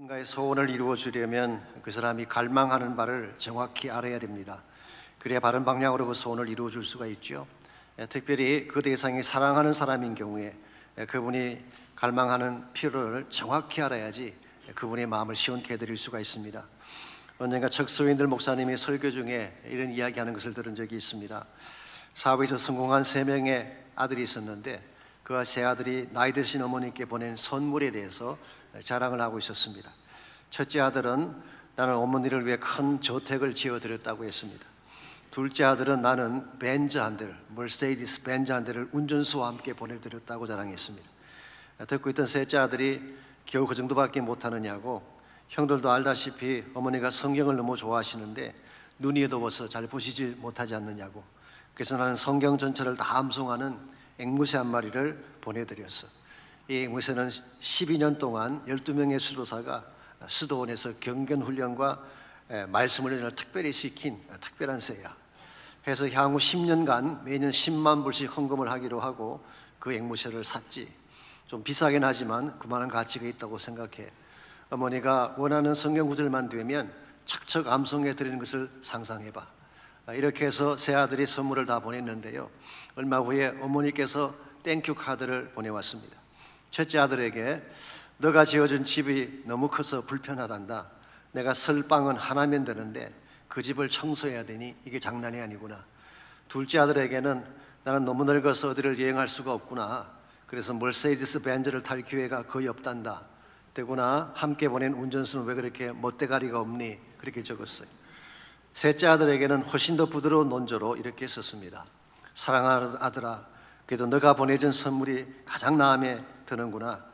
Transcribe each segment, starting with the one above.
누군가의 소원을 이루어 주려면 그 사람이 갈망하는 바를 정확히 알아야 됩니다. 그래야 바른 방향으로 그 소원을 이루어 줄 수가 있죠. 특별히 그 대상이 사랑하는 사람인 경우에 그분이 갈망하는 필요를 정확히 알아야지 그분의 마음을 시원케 해드릴 수가 있습니다. 언젠가 척스윈들 목사님이 설교 중에 이런 이야기하는 것을 들은 적이 있습니다. 사업에서 성공한 3명의 아들이 있었는데 그 세 아들이 나이 드신 어머니께 보낸 선물에 대해서 자랑을 하고 있었습니다. 첫째 아들은 나는 어머니를 위해 큰 저택을 지어드렸다고 했습니다. 둘째 아들은 나는 벤츠 한 대를, 머세디스 벤츠 한 대를 운전수와 함께 보내드렸다고 자랑했습니다. 듣고 있던 셋째 아들이 겨우 그 정도밖에 못하느냐고, 형들도 알다시피 어머니가 성경을 너무 좋아하시는데 눈이 어두워서 잘 보시지 못하지 않느냐고, 그래서 나는 성경 전체를 다 암송하는 앵무새 한 마리를 보내드렸어. 이 앵무새는 12년 동안 12명의 수도사가 수도원에서 경견훈련과 말씀을 특별히 시킨 특별한 새야. 해서 향후 10년간 매년 10만 불씩 헌금을 하기로 하고 그 앵무새를 샀지. 좀 비싸긴 하지만 그만한 가치가 있다고 생각해. 어머니가 원하는 성경 구절만 되면 척척 암송해 드리는 것을 상상해봐. 이렇게 해서 세 아들이 선물을 다 보냈는데요, 얼마 후에 어머니께서 땡큐 카드를 보내왔습니다. 첫째 아들에게 너가 지어준 집이 너무 커서 불편하단다. 내가 설 방은 하나면 되는데 그 집을 청소해야 되니 이게 장난이 아니구나. 둘째 아들에게는 나는 너무 늙어서 어디를 여행할 수가 없구나. 그래서 머세디스 벤츠를 탈 기회가 거의 없단다. 되구나. 함께 보낸 운전수는 왜 그렇게 멋대가리가 없니? 그렇게 적었어요. 셋째 아들에게는 훨씬 더 부드러운 논조로 이렇게 썼습니다. 사랑하는 아들아, 그래도 너가 보내준 선물이 가장 마음에 드는구나.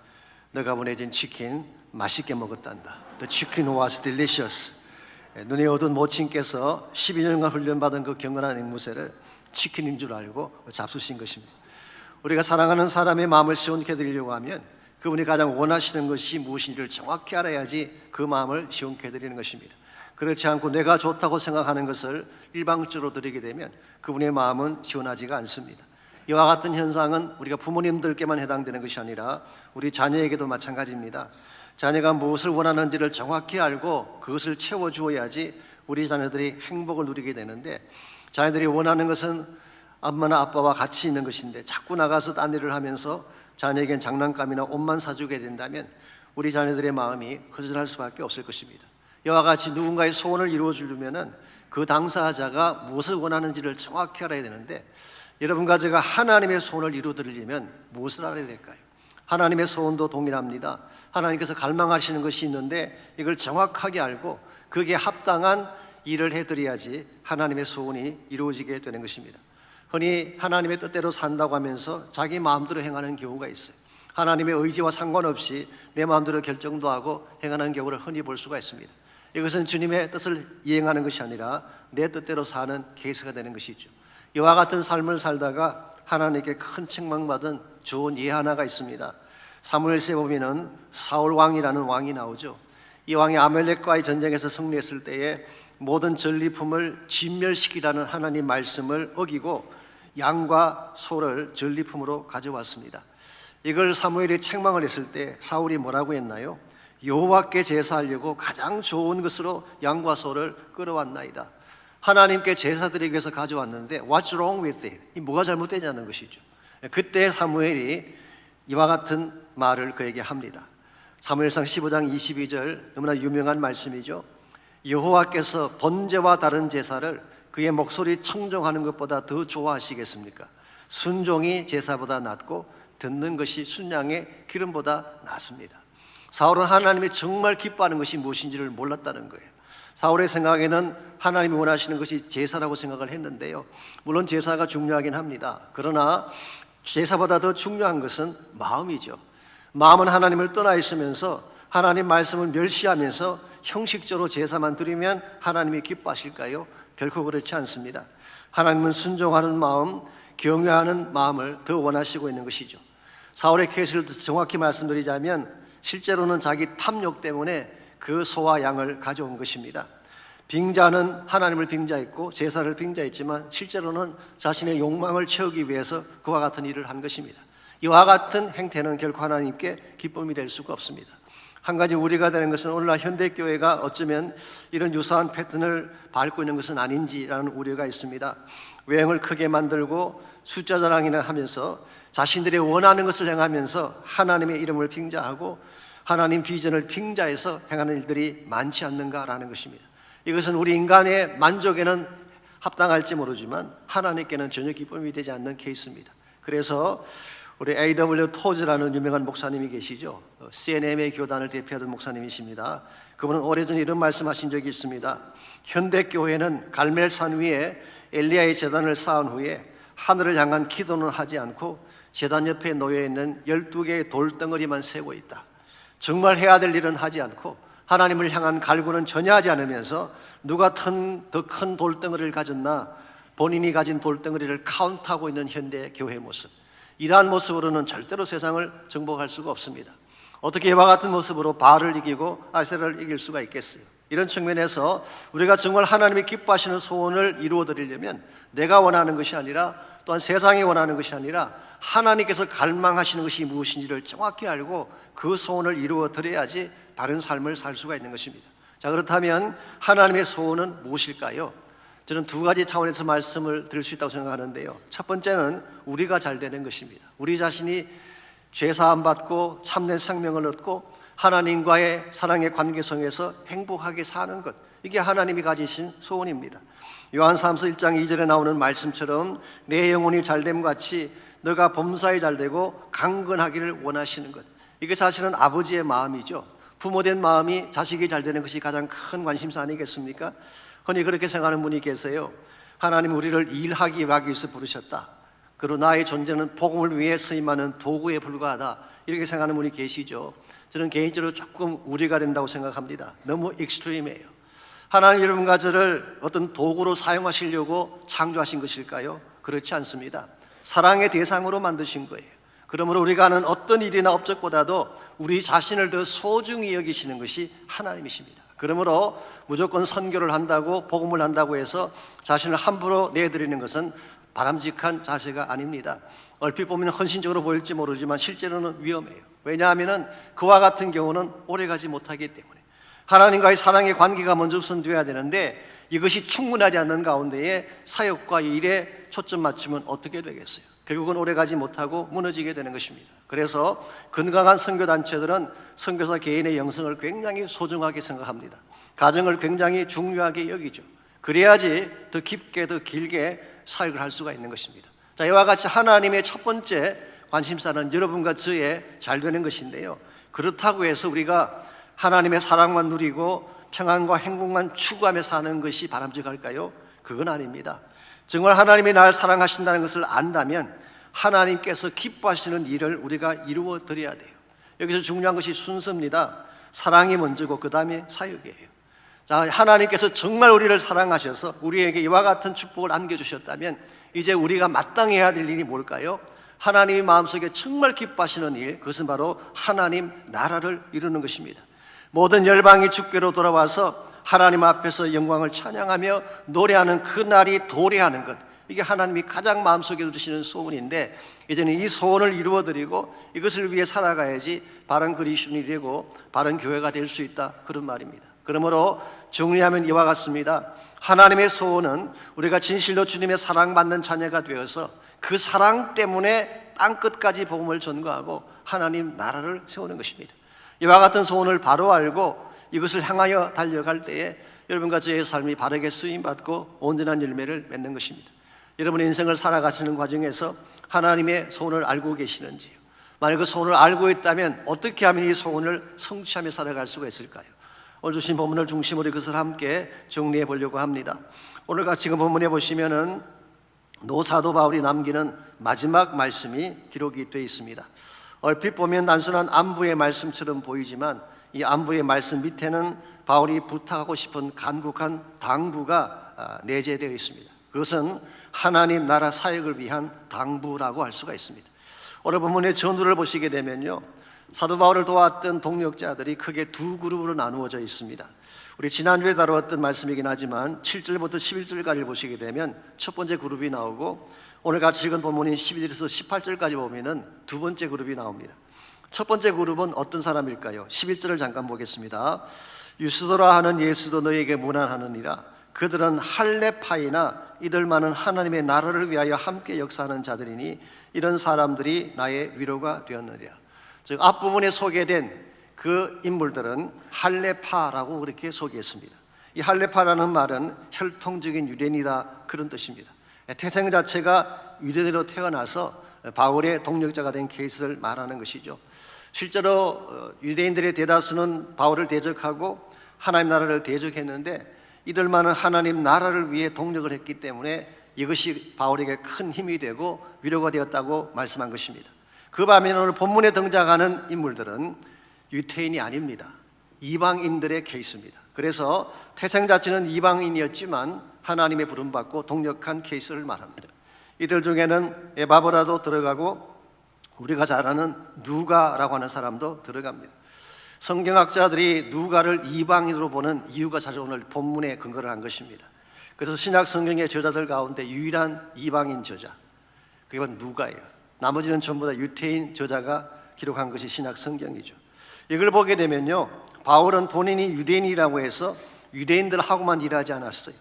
너가 보내준 치킨 맛있게 먹었단다. The chicken was delicious. 눈이 어두운 모친께서 12년간 훈련받은 그 경건한 앵무새를 치킨인 줄 알고 잡수신 것입니다. 우리가 사랑하는 사람의 마음을 시원케 해드리려고 하면 그분이 가장 원하시는 것이 무엇인지를 정확히 알아야지 그 마음을 시원케 해드리는 것입니다. 그렇지 않고 내가 좋다고 생각하는 것을 일방적으로 드리게 되면 그분의 마음은 시원하지가 않습니다. 이와 같은 현상은 우리가 부모님들께만 해당되는 것이 아니라 우리 자녀에게도 마찬가지입니다. 자녀가 무엇을 원하는지를 정확히 알고 그것을 채워주어야지 우리 자녀들이 행복을 누리게 되는데, 자녀들이 원하는 것은 엄마나 아빠와 같이 있는 것인데 자꾸 나가서 딴 일을 하면서 자녀에겐 장난감이나 옷만 사주게 된다면 우리 자녀들의 마음이 허전할 수밖에 없을 것입니다. 이와 같이 누군가의 소원을 이루어 주려면 그 당사자가 무엇을 원하는지를 정확히 알아야 되는데, 여러분과 제가 하나님의 소원을 이루어 드리려면 무엇을 알아야 될까요? 하나님의 소원도 동일합니다. 하나님께서 갈망하시는 것이 있는데 이걸 정확하게 알고 그게 합당한 일을 해드려야지 하나님의 소원이 이루어지게 되는 것입니다. 흔히 하나님의 뜻대로 산다고 하면서 자기 마음대로 행하는 경우가 있어요. 하나님의 의지와 상관없이 내 마음대로 결정도 하고 행하는 경우를 흔히 볼 수가 있습니다. 이것은 주님의 뜻을 이행하는 것이 아니라 내 뜻대로 사는 케이스가 되는 것이죠. 이와 같은 삶을 살다가 하나님께 큰 책망받은 좋은 예 하나가 있습니다. 사무엘서에 보면은 사울 왕이라는 왕이 나오죠. 이 왕이 아말렉과의 전쟁에서 승리했을 때에 모든 전리품을 진멸시키라는 하나님 말씀을 어기고 양과 소를 전리품으로 가져왔습니다. 이걸 사무엘이 책망을 했을 때 사울이 뭐라고 했나요? 여호와께 제사하려고 가장 좋은 것으로 양과 소를 끌어왔나이다. 하나님께 제사 드리기 위해서 가져왔는데 What's wrong with it? 이 뭐가 잘못되냐는 것이죠. 그때 사무엘이 이와 같은 말을 그에게 합니다. 사무엘상 15장 22절, 너무나 유명한 말씀이죠. 여호와께서 번제와 다른 제사를 그의 목소리 청종하는 것보다 더 좋아하시겠습니까? 순종이 제사보다 낫고 듣는 것이 순양의 기름보다 낫습니다. 사울은 하나님이 정말 기뻐하는 것이 무엇인지를 몰랐다는 거예요. 사울의 생각에는 하나님이 원하시는 것이 제사라고 생각을 했는데요, 물론 제사가 중요하긴 합니다. 그러나 제사보다 더 중요한 것은 마음이죠. 마음은 하나님을 떠나 있으면서 하나님 말씀을 멸시하면서 형식적으로 제사만 드리면 하나님이 기뻐하실까요? 결코 그렇지 않습니다. 하나님은 순종하는 마음, 경외하는 마음을 더 원하시고 있는 것이죠. 사울의 케이스를 정확히 말씀드리자면 실제로는 자기 탐욕 때문에 그 소와 양을 가져온 것입니다. 빙자는 하나님을 빙자했고 제사를 빙자했지만 실제로는 자신의 욕망을 채우기 위해서 그와 같은 일을 한 것입니다. 이와 같은 행태는 결코 하나님께 기쁨이 될 수가 없습니다. 한 가지 우려가 되는 것은 오늘날 현대교회가 어쩌면 이런 유사한 패턴을 밟고 있는 것은 아닌지라는 우려가 있습니다. 외형을 크게 만들고 숫자 자랑이나 하면서 자신들이 원하는 것을 행하면서 하나님의 이름을 빙자하고 하나님 비전을 빙자해서 행하는 일들이 많지 않는가라는 것입니다. 이것은 우리 인간의 만족에는 합당할지 모르지만 하나님께는 전혀 기쁨이 되지 않는 케이스입니다. 그래서 우리 A.W. 토즈라는 유명한 목사님이 계시죠. CNM의 교단을 대표하던 목사님이십니다. 그분은 오래전에 이런 말씀하신 적이 있습니다. 현대교회는 갈멜산 위에 엘리야의 제단을 쌓은 후에 하늘을 향한 기도는 하지 않고 제단 옆에 놓여있는 12개의 돌덩어리만 세고 있다. 정말 해야 될 일은 하지 않고 하나님을 향한 갈구는 전혀 하지 않으면서 누가 더 큰 돌덩어리를 가졌나 본인이 가진 돌덩어리를 카운트하고 있는 현대 교회 모습, 이러한 모습으로는 절대로 세상을 정복할 수가 없습니다. 어떻게 이와 같은 모습으로 바알을 이기고 아세라를 이길 수가 있겠어요? 이런 측면에서 우리가 정말 하나님이 기뻐하시는 소원을 이루어 드리려면 내가 원하는 것이 아니라 또한 세상이 원하는 것이 아니라 하나님께서 갈망하시는 것이 무엇인지를 정확히 알고 그 소원을 이루어 드려야지 바른 삶을 살 수가 있는 것입니다. 자, 그렇다면 하나님의 소원은 무엇일까요? 저는 두 가지 차원에서 말씀을 드릴 수 있다고 생각하는데요. 첫 번째는 우리가 잘 되는 것입니다. 우리 자신이 죄사함 받고 참된 생명을 얻고 하나님과의 사랑의 관계성에서 행복하게 사는 것, 이게 하나님이 가지신 소원입니다. 요한사무서 1장 2절에 나오는 말씀처럼 내 영혼이 잘됨 같이 너가 범사에 잘되고 강건하기를 원하시는 것, 이게 사실은 아버지의 마음이죠. 부모된 마음이 자식이 잘되는 것이 가장 큰 관심사 아니겠습니까? 흔히 그렇게 생각하는 분이 계세요. 하나님 우리를 일하기 위해서 부르셨다. 그리고 나의 존재는 복음을 위해 쓰임하는 도구에 불과하다, 이렇게 생각하는 분이 계시죠. 저는 개인적으로 조금 우려가 된다고 생각합니다. 너무 익스트림이에요. 하나님 여러분과 저를 어떤 도구로 사용하시려고 창조하신 것일까요? 그렇지 않습니다. 사랑의 대상으로 만드신 거예요. 그러므로 우리가 하는 어떤 일이나 업적보다도 우리 자신을 더 소중히 여기시는 것이 하나님이십니다. 그러므로 무조건 선교를 한다고 복음을 한다고 해서 자신을 함부로 내드리는 것은 바람직한 자세가 아닙니다. 얼핏 보면 헌신적으로 보일지 모르지만 실제로는 위험해요. 왜냐하면 그와 같은 경우는 오래가지 못하기 때문에 하나님과의 사랑의 관계가 먼저 우선되어야 되는데 이것이 충분하지 않는 가운데에 사역과 일에 초점 맞추면 어떻게 되겠어요? 결국은 오래가지 못하고 무너지게 되는 것입니다. 그래서 건강한 선교단체들은 선교사 개인의 영성을 굉장히 소중하게 생각합니다. 가정을 굉장히 중요하게 여기죠. 그래야지 더 깊게 더 길게 사역을 할 수가 있는 것입니다. 자, 이와 같이 하나님의 첫 번째 관심사는 여러분과 저의 잘 되는 것인데요, 그렇다고 해서 우리가 하나님의 사랑만 누리고 평안과 행복만 추구하며 사는 것이 바람직할까요? 그건 아닙니다. 정말 하나님이 나를 사랑하신다는 것을 안다면 하나님께서 기뻐하시는 일을 우리가 이루어 드려야 돼요. 여기서 중요한 것이 순서입니다. 사랑이 먼저고 그 다음에 사역이에요. 자, 하나님께서 정말 우리를 사랑하셔서 우리에게 이와 같은 축복을 안겨주셨다면 이제 우리가 마땅히 해야 될 일이 뭘까요? 하나님이 마음속에 정말 기뻐하시는 일, 그것은 바로 하나님 나라를 이루는 것입니다. 모든 열방이 주께로 돌아와서 하나님 앞에서 영광을 찬양하며 노래하는 그 날이 도래하는 것, 이게 하나님이 가장 마음속에 두시는 소원인데 이제는 이 소원을 이루어드리고 이것을 위해 살아가야지 바른 그리스도인이 되고 바른 교회가 될 수 있다, 그런 말입니다. 그러므로 정리하면 이와 같습니다. 하나님의 소원은 우리가 진실로 주님의 사랑받는 자녀가 되어서 그 사랑 때문에 땅끝까지 복음을 전거하고 하나님 나라를 세우는 것입니다. 이와 같은 소원을 바로 알고 이것을 향하여 달려갈 때에 여러분과 저의 삶이 바르게 쓰임받고 온전한 열매를 맺는 것입니다. 여러분의 인생을 살아가시는 과정에서 하나님의 소원을 알고 계시는지요? 만약 그 소원을 알고 있다면 어떻게 하면 이 소원을 성취하며 살아갈 수가 있을까요? 오늘 주신 본문을 중심으로 그것을 함께 정리해 보려고 합니다. 오늘 지금 본문에 보시면은 노사도 바울이 남기는 마지막 말씀이 기록이 되어 있습니다. 얼핏 보면 단순한 안부의 말씀처럼 보이지만 이 안부의 말씀 밑에는 바울이 부탁하고 싶은 간곡한 당부가 내재되어 있습니다. 그것은 하나님 나라 사역을 위한 당부라고 할 수가 있습니다. 오늘 본문의 전후를 보시게 되면요, 사도 바울을 도왔던 동역자들이 크게 두 그룹으로 나누어져 있습니다. 우리 지난주에 다루었던 말씀이긴 하지만 7절부터 11절까지 보시게 되면 첫 번째 그룹이 나오고 오늘 같이 읽은 본문인 12절에서 18절까지 보면은 두 번째 그룹이 나옵니다. 첫 번째 그룹은 어떤 사람일까요? 11절을 잠깐 보겠습니다. 유스도라 하는 예수도 너에게 문안하느니라. 그들은 할례파이나 이들만은 하나님의 나라를 위하여 함께 역사하는 자들이니 이런 사람들이 나의 위로가 되었느니라. 즉 앞부분에 소개된 그 인물들은 할례파라고 그렇게 소개했습니다. 이 할례파라는 말은 혈통적인 유대인이다, 그런 뜻입니다. 태생 자체가 유대인으로 태어나서 바울의 동력자가 된 케이스를 말하는 것이죠. 실제로 유대인들의 대다수는 바울을 대적하고 하나님 나라를 대적했는데 이들만은 하나님 나라를 위해 동력을 했기 때문에 이것이 바울에게 큰 힘이 되고 위로가 되었다고 말씀한 것입니다. 그 반면에 오늘 본문에 등장하는 인물들은 유태인이 아닙니다. 이방인들의 케이스입니다. 그래서 태생 자체는 이방인이었지만 하나님의 부름받고 동력한 케이스를 말합니다. 이들 중에는 에바브라도 들어가고 우리가 잘 아는 누가라고 하는 사람도 들어갑니다. 성경학자들이 누가를 이방인으로 보는 이유가 사실 오늘 본문에 근거를 한 것입니다. 그래서 신약 성경의 저자들 가운데 유일한 이방인 저자, 그게 누가예요. 나머지는 전부 다 유태인 저자가 기록한 것이 신약 성경이죠. 이걸 보게 되면요, 바울은 본인이 유대인이라고 해서 유대인들하고만 일하지 않았어요.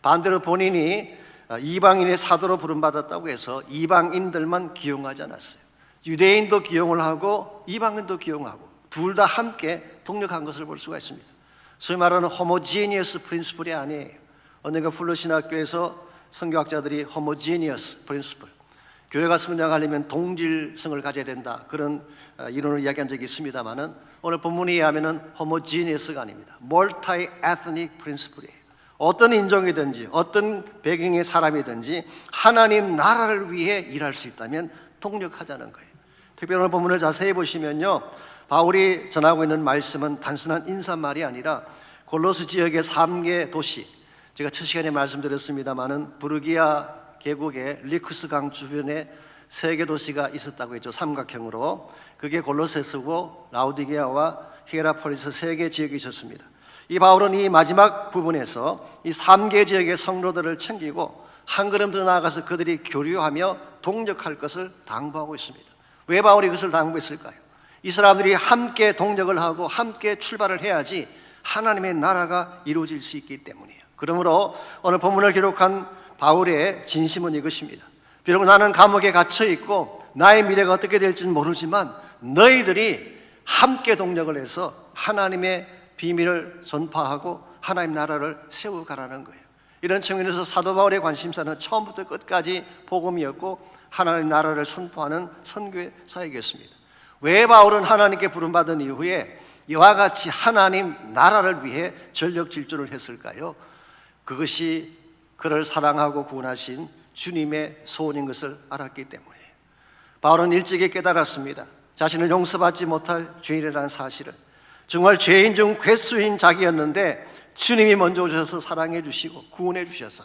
반대로 본인이 이방인의 사도로 부름받았다고 해서 이방인들만 기용하지 않았어요. 유대인도 기용을 하고 이방인도 기용하고 둘 다 함께 동력한 것을 볼 수가 있습니다. 소위 말하는 호모지니어스 프린시플이 아니에요. 언젠가 풀러신학교에서 선교학자들이 호모지니어스 프린시플, 교회가 성장하려면 동질성을 가져야 된다, 그런 이론을 이야기한 적이 있습니다만은 오늘 본문에 의하면은 호모지니어스가 아닙니다. 멀티 에스닉 프린시플이에요. 어떤 인종이든지 어떤 배경의 사람이든지 하나님 나라를 위해 일할 수 있다면 동력하자는 거예요. 특별히 오늘 본문을 자세히 보시면요, 바울이 전하고 있는 말씀은 단순한 인사말이 아니라 골로스 지역의 3개 도시, 제가 첫 시간에 말씀드렸습니다마는 부르기아 계곡의 리쿠스 강 주변에 3개 도시가 있었다고 했죠. 삼각형으로. 그게 골로세스고 라우디게아와 히에라폴리스 3개 지역이 있었습니다. 이 바울은 이 마지막 부분에서 이 3개 지역의 성도들을 챙기고 한 걸음 더 나아가서 그들이 교류하며 동력할 것을 당부하고 있습니다. 왜 바울이 그것을 당부했을까요? 이 사람들이 함께 동력을 하고 함께 출발을 해야지 하나님의 나라가 이루어질 수 있기 때문이에요. 그러므로 오늘 본문을 기록한 바울의 진심은 이것입니다. 비록 나는 감옥에 갇혀 있고 나의 미래가 어떻게 될지는 모르지만 너희들이 함께 동력을 해서 하나님의 비밀을 전파하고 하나님 나라를 세워가라는 거예요. 이런 측면에서 사도 바울의 관심사는 처음부터 끝까지 복음이었고 하나님 나라를 선포하는 선교의 사역이었습니다. 왜 바울은 하나님께 부름받은 이후에 이와 같이 하나님 나라를 위해 전력 질주를 했을까요? 그것이 그를 사랑하고 구원하신 주님의 소원인 것을 알았기 때문이에요. 바울은 일찍이 깨달았습니다. 자신을 용서받지 못할 죄인이라는 사실을. 정말 죄인 중 괴수인 자기였는데 주님이 먼저 오셔서 사랑해 주시고 구원해 주셔서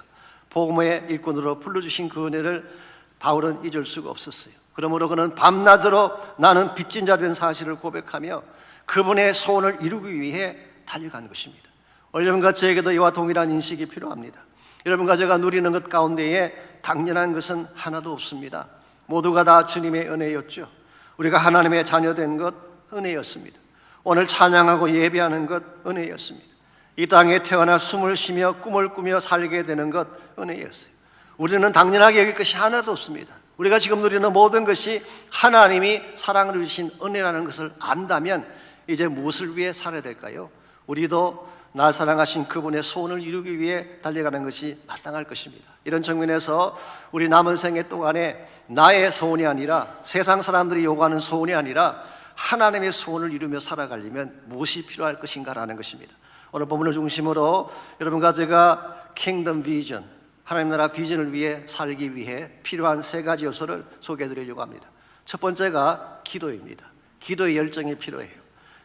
복음의 일꾼으로 불러주신 그 은혜를 바울은 잊을 수가 없었어요. 그러므로 그는 밤낮으로 나는 빚진 자 된 사실을 고백하며 그분의 소원을 이루기 위해 달려간 것입니다. 여러분과 저에게도 이와 동일한 인식이 필요합니다. 여러분과 제가 누리는 것 가운데에 당연한 것은 하나도 없습니다. 모두가 다 주님의 은혜였죠. 우리가 하나님의 자녀된 것 은혜였습니다. 오늘 찬양하고 예배하는 것 은혜였습니다. 이 땅에 태어나 숨을 쉬며 꿈을 꾸며 살게 되는 것 은혜였어요. 우리는 당연하게 여길 것이 하나도 없습니다. 우리가 지금 누리는 모든 것이 하나님이 사랑을 주신 은혜라는 것을 안다면 이제 무엇을 위해 살아야 될까요? 우리도 날 사랑하신 그분의 소원을 이루기 위해 달려가는 것이 마땅할 것입니다. 이런 측면에서 우리 남은 생애 동안에 나의 소원이 아니라 세상 사람들이 요구하는 소원이 아니라 하나님의 소원을 이루며 살아가려면 무엇이 필요할 것인가라는 것입니다. 오늘 본문을 중심으로 여러분과 제가 킹덤 비전, 하나님 나라 비전을 위해 살기 위해 필요한 3가지 요소를 소개해 드리려고 합니다. 첫 번째가 기도입니다. 기도의 열정이 필요해요.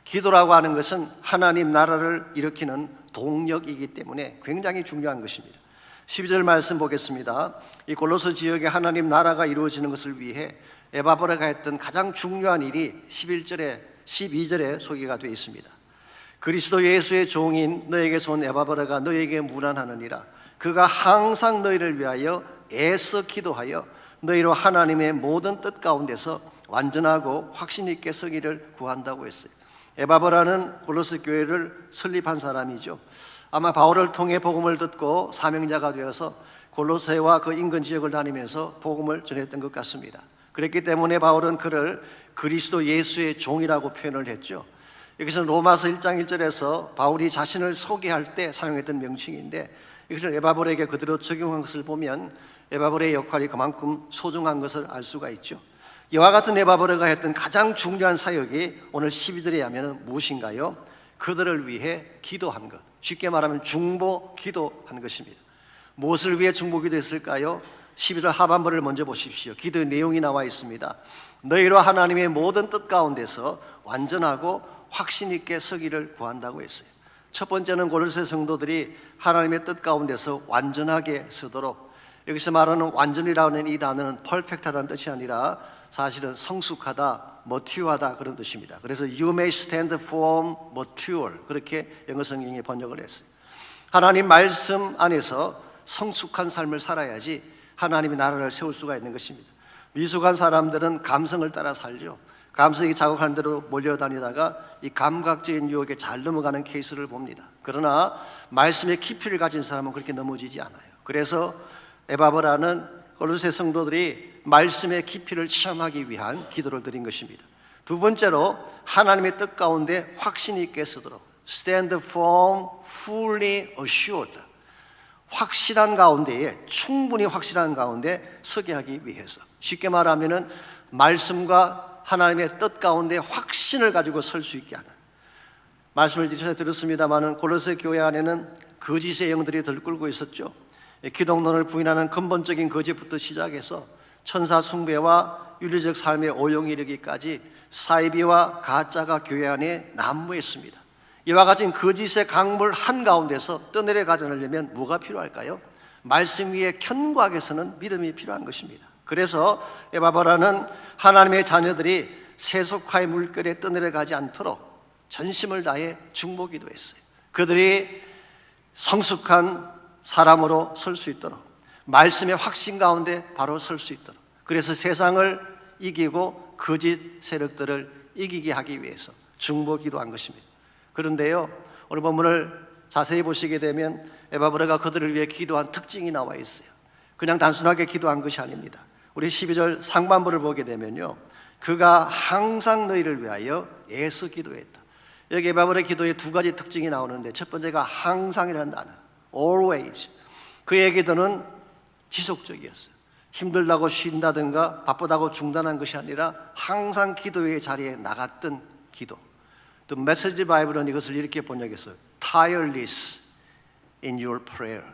기도라고 하는 것은 하나님 나라를 일으키는 동력이기 때문에 굉장히 중요한 것입니다. 12절 말씀 보겠습니다. 이 골로새 지역에 하나님 나라가 이루어지는 것을 위해 에바브라가 했던 가장 중요한 일이 11절에 12절에 소개가 되어 있습니다. 그리스도 예수의 종인 너에게서 온 에바브라가 너에게 문안하느니라. 그가 항상 너희를 위하여 애써 기도하여 너희로 하나님의 모든 뜻 가운데서 완전하고 확신 있게 서기를 구한다고 했어요. 에바브라는 골로새 교회를 설립한 사람이죠. 아마 바울을 통해 복음을 듣고 사명자가 되어서 골로새와 그 인근 지역을 다니면서 복음을 전했던 것 같습니다. 그랬기 때문에 바울은 그를 그리스도 예수의 종이라고 표현을 했죠. 여기서 로마서 1장 1절에서 바울이 자신을 소개할 때 사용했던 명칭인데, 이것을 에바브라에게 그대로 적용한 것을 보면 에바브라의 역할이 그만큼 소중한 것을 알 수가 있죠. 이와 같은 에바브라가 했던 가장 중요한 사역이 오늘 12절에 하면 무엇인가요? 그들을 위해 기도한 것, 쉽게 말하면 중보 기도한 것입니다. 무엇을 위해 중보 기도했을까요? 12절 하반부를 먼저 보십시오. 기도의 내용이 나와 있습니다. 너희로 하나님의 모든 뜻 가운데서 완전하고 확신 있게 서기를 구한다고 했어요. 첫 번째는 골로새 성도들이 하나님의 뜻 가운데서 완전하게 서도록, 여기서 말하는 완전이라고 하는 이 단어는 퍼펙트하다는 뜻이 아니라 사실은 성숙하다, 머튜어하다 그런 뜻입니다. 그래서 you may stand firm, mature, 그렇게 영어 성경이 번역을 했어요. 하나님 말씀 안에서 성숙한 삶을 살아야지 하나님이 나라를 세울 수가 있는 것입니다. 미숙한 사람들은 감성을 따라 살죠. 감성이 자극하는 대로 몰려다니다가 이 감각적인 유혹에 잘 넘어가는 케이스를 봅니다. 그러나 말씀의 깊이를 가진 사람은 그렇게 넘어지지 않아요. 그래서 에바브라는 골로새 성도들이 말씀의 깊이를 체험하기 위한 기도를 드린 것입니다. 두 번째로 하나님의 뜻 가운데 확신 있게 서도록, stand firm, fully assured, 확실한 가운데에, 충분히 확실한 가운데 서게 하기 위해서, 쉽게 말하면 말씀과 하나님의 뜻 가운데 확신을 가지고 설 수 있게 하는, 말씀을 들었습니다마는 골로새 교회 안에는 거짓의 영들이 들끓고 있었죠. 기독론을 부인하는 근본적인 거짓부터 시작해서 천사 숭배와 윤리적 삶의 오용이 이르기까지 사이비와 가짜가 교회 안에 난무했습니다. 이와 같은 거짓의 강물 한가운데서 떠내려가지 않으려면 뭐가 필요할까요? 말씀 위에 견고하게 서는 믿음이 필요한 것입니다. 그래서 에바브라는 하나님의 자녀들이 세속화의 물결에 떠내려가지 않도록 전심을 다해 중보 기도했어요. 그들이 성숙한 사람으로 설 수 있도록, 말씀의 확신 가운데 바로 설 수 있도록, 그래서 세상을 이기고 거짓 세력들을 이기게 하기 위해서 중보 기도한 것입니다. 그런데요, 오늘 본문을 자세히 보시게 되면 에바브라가 그들을 위해 기도한 특징이 나와 있어요. 그냥 단순하게 기도한 것이 아닙니다. 우리 12절 상반부를 보게 되면요, 그가 항상 너희를 위하여 애써 기도했다. 여기 에바브라의 기도에 두 가지 특징이 나오는데, 첫 번째가 항상이라는 단어, always. 그의 기도는 지속적이었어요. 힘들다고 쉰다든가 바쁘다고 중단한 것이 아니라 항상 기도의 자리에 나갔던 기도. 또 메시지 바이블은 이것을 이렇게 번역했어요. tireless in your prayer,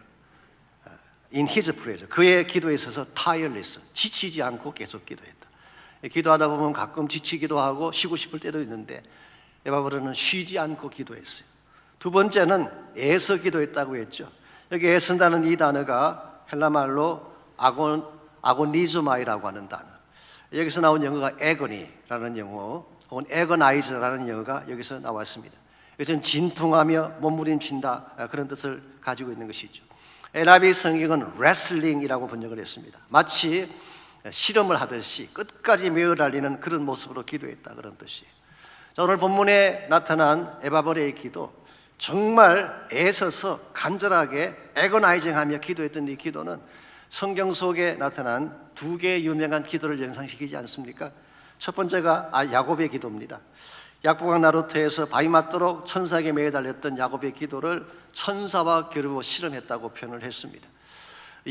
in his prayer. 그의 기도에 있어서 tireless, 지치지 않고 계속 기도했다. 기도하다 보면 가끔 지치기도 하고 쉬고 싶을 때도 있는데 에바브라는 쉬지 않고 기도했어요. 두 번째는 애써 기도했다고 했죠. 여기 애쓴다는 이 단어가 헬라말로 아고니즈마이라고 하는 단어. 여기서 나온 영어가 agony라는 영어, 혹은 agonize라는 영어가 여기서 나왔습니다. 이것은 진퉁하며 몸부림친다, 그런 뜻을 가지고 있는 것이죠. NIV 성경은 wrestling이라고 번역을 했습니다. 마치 실험을 하듯이 끝까지 매어 달리는 그런 모습으로 기도했다, 그런 뜻이에요. 자, 오늘 본문에 나타난 에바브라의 기도, 정말 애써서 간절하게 애거나이징하며 기도했던 이 기도는 성경 속에 나타난 두 개의 유명한 기도를 연상시키지 않습니까? 첫 번째가 야곱의 기도입니다. 약복강 나루터에서 바위 맞도록 천사에게 매달렸던 야곱의 기도를 천사와 겨루어 실험했다고 표현을 했습니다.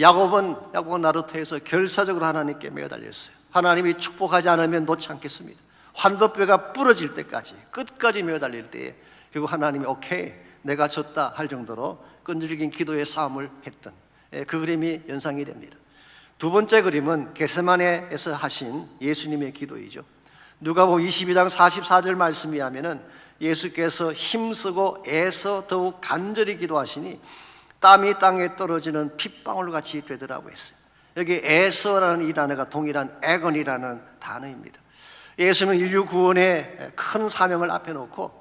야곱은 약복강 나루터에서 결사적으로 하나님께 매달렸어요. 하나님이 축복하지 않으면 놓지 않겠습니다. 환도뼈가 부러질 때까지, 끝까지 매달릴 때에 결국 하나님이 오케이, 내가 졌다 할 정도로 끈질긴 기도의 싸움을 했던 그 그림이 연상이 됩니다. 두 번째 그림은 겟세마네에서 하신 예수님의 기도이죠. 누가복음 22장 44절 말씀에 하면은 예수께서 힘쓰고 애써 더욱 간절히 기도하시니 땀이 땅에 떨어지는 핏방울 같이 되더라고 했어요. 여기 애써라는 이 단어가 동일한 애건이라는 단어입니다. 예수는 인류 구원의 큰 사명을 앞에 놓고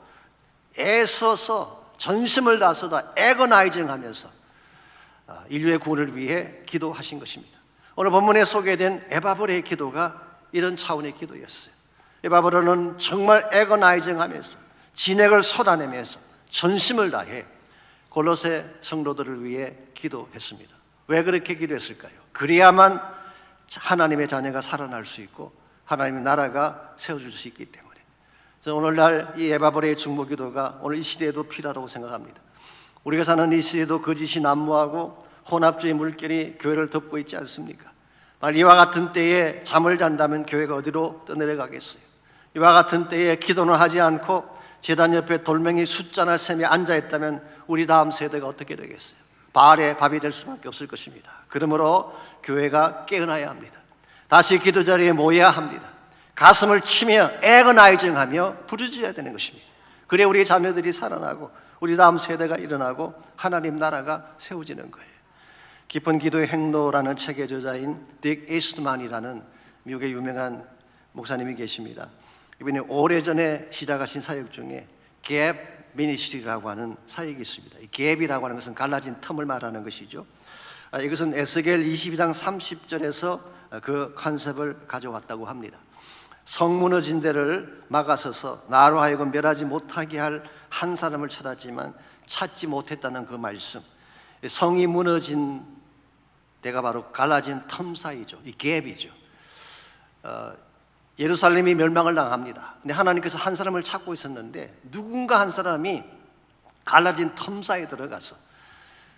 애써서 전심을 다해서 애거나이징 하면서 인류의 구원을 위해 기도하신 것입니다. 오늘 본문에 소개된 에바브라의 기도가 이런 차원의 기도였어요. 바브로는 정말 애거나이징하면서 진액을 쏟아내면서 전심을 다해 골로새 성도들을 위해 기도했습니다. 왜 그렇게 기도했을까요? 그래야만 하나님의 자녀가 살아날 수 있고 하나님의 나라가 세워질 수 있기 때문에. 저는 오늘날 이 에바브로의 중보기도가 오늘 이 시대에도 필요하다고 생각합니다. 우리가 사는 이 시대도 거짓이 난무하고 혼합주의 물결이 교회를 덮고 있지 않습니까? 이와 같은 때에 잠을 잔다면 교회가 어디로 떠내려가겠어요? 이와 같은 때에 기도는 하지 않고 제단 옆에 돌멩이 숫자나 셈에 앉아있다면 우리 다음 세대가 어떻게 되겠어요? 바알의 밥이 될 수밖에 없을 것입니다. 그러므로 교회가 깨어나야 합니다. 다시 기도 자리에 모여야 합니다. 가슴을 치며 애거나이징하며 부르짖어야 되는 것입니다. 그래 우리 자녀들이 살아나고 우리 다음 세대가 일어나고 하나님 나라가 세워지는 거예요. 깊은 기도의 행로라는 책의 저자인 딕 이스트만이라는 미국의 유명한 목사님이 계십니다. 이분이 오래전에 시작하신 사역 중에 갭 미니스트리라고 하는 사역이 있습니다. 이 갭이라고 하는 것은 갈라진 텀을 말하는 것이죠. 이것은 에스겔 22장 30절에서 그 컨셉을 가져왔다고 합니다. 성 무너진 데를 막아서서 나로 하여금 멸하지 못하게 할 한 사람을 찾았지만 찾지 못했다는 그 말씀. 성이 무너진 데가 바로 갈라진 텀 사이죠. 이 갭이죠. 예루살렘이 멸망을 당합니다. 근데 하나님께서 한 사람을 찾고 있었는데 누군가 한 사람이 갈라진 텀 사이에 들어가서